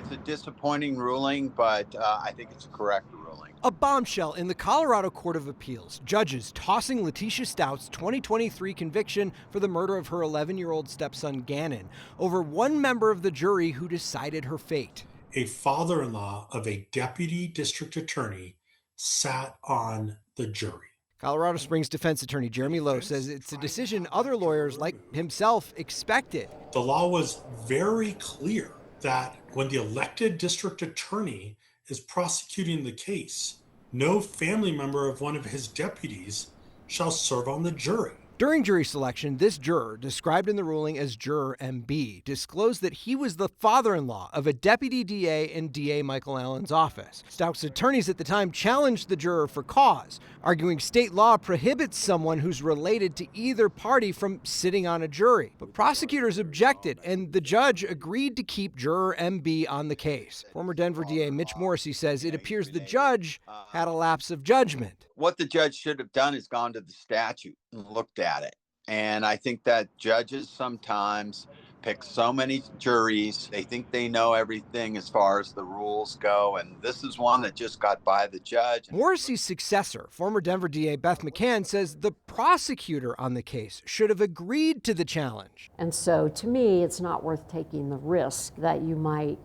it's a disappointing ruling, but I think it's a correct ruling. A bombshell in the Colorado Court of Appeals. Judges tossing Letecia Stauch's 2023 conviction for the murder of her 11-year-old stepson, Gannon, over one member of the jury who decided her fate. A father-in-law of a deputy district attorney sat on the jury. Colorado Springs defense attorney Jeremy Lowe says it's a decision other lawyers like himself expected. The law was very clear that when the elected district attorney is prosecuting the case, no family member of one of his deputies shall serve on the jury. During jury selection, this juror, described in the ruling as Juror MB, disclosed that he was the father-in-law of a deputy DA in DA Michael Allen's office. Stauch's attorneys at the time challenged the juror for cause, arguing state law prohibits someone who's related to either party from sitting on a jury. But prosecutors objected, and the judge agreed to keep Juror MB on the case. Former Denver DA Mitch Morrissey says it appears the judge had a lapse of judgment. What the judge should have done is gone to the statute and looked at it. And I think that judges sometimes pick so many juries. They think they know everything as far as the rules go. And this is one that just got by the judge. Morrissey's successor, former Denver DA Beth McCann, says the prosecutor on the case should have agreed to the challenge. And so to me, it's not worth taking the risk that you might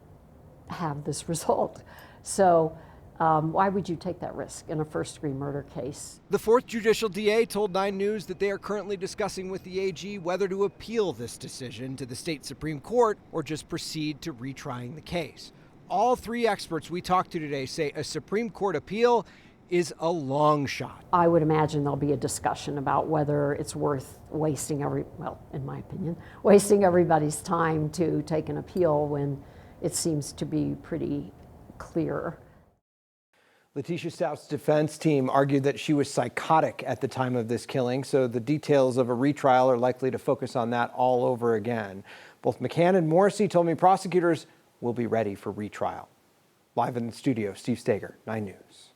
have this result. So why would you take that risk in a first-degree murder case? The 4th Judicial DA told 9 News that they are currently discussing with the AG whether to appeal this decision to the state Supreme Court or just proceed to retrying the case. All 3 experts we talked to today say a Supreme Court appeal is a long shot. I would imagine there'll be a discussion about whether it's worth wasting in my opinion, wasting everybody's time to take an appeal when it seems to be pretty clear. Letecia Stauch's defense team argued that she was psychotic at the time of this killing, so the details of a retrial are likely to focus on that all over again. Both McCann and Morrissey told me prosecutors will be ready for retrial. Live in the studio, Steve Steger, 9 News.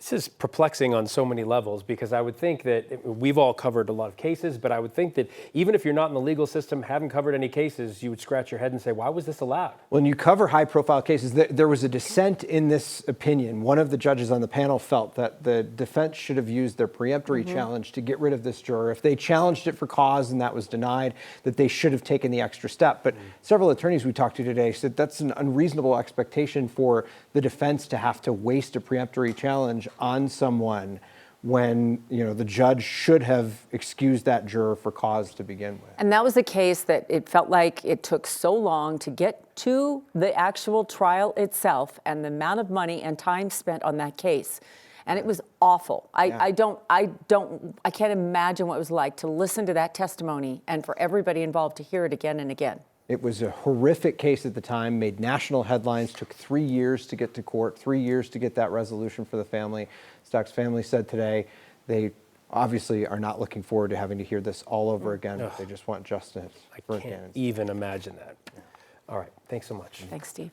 This is perplexing on so many levels because I would think that we've all covered a lot of cases, but I would think that even if you're not in the legal system, haven't covered any cases, you would scratch your head and say, why was this allowed? When you cover high-profile cases, there was a dissent in this opinion. One of the judges on the panel felt that the defense should have used their preemptory challenge to get rid of this juror. If they challenged it for cause and that was denied, that they should have taken the extra step. But several attorneys we talked to today said that's an unreasonable expectation for the defense to have to waste a preemptory challenge on someone when, the judge should have excused that juror for cause to begin with. And that was the case that it felt like it took so long to get to the actual trial itself and the amount of money and time spent on that case. And it was awful. I can't imagine what it was like to listen to that testimony and for everybody involved to hear it again and again. It was a horrific case at the time, made national headlines, took 3 years to get to court, 3 years to get that resolution for the family. Stauch's family said today they obviously are not looking forward to having to hear this all over again. They just want justice. I can't even imagine that. All right, thanks so much. Thanks, Steve.